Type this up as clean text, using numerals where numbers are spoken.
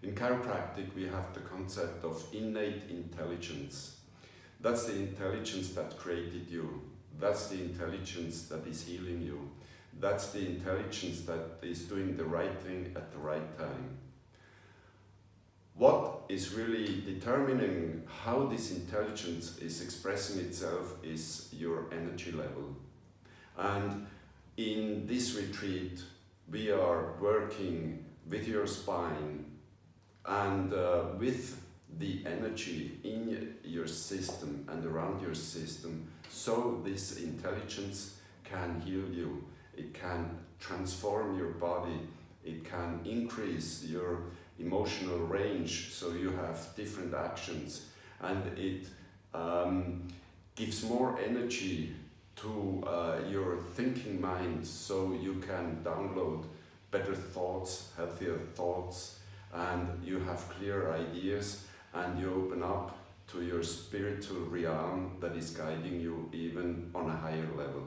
In chiropractic, we have the concept of innate intelligence. That's the intelligence that created you. That's the intelligence that is healing you. That's the intelligence that is doing the right thing at the right time. What is really determining how this intelligence is expressing itself is your energy level. And in this retreat, we are working with your spine and with the energy in your system and around your system, so this intelligence can heal you, it can transform your body, it can increase your emotional range so you have different actions, and it gives more energy to your thinking mind so you can download better thoughts, healthier thoughts, and you have clear ideas, and you open up to your spiritual realm that is guiding you even on a higher level.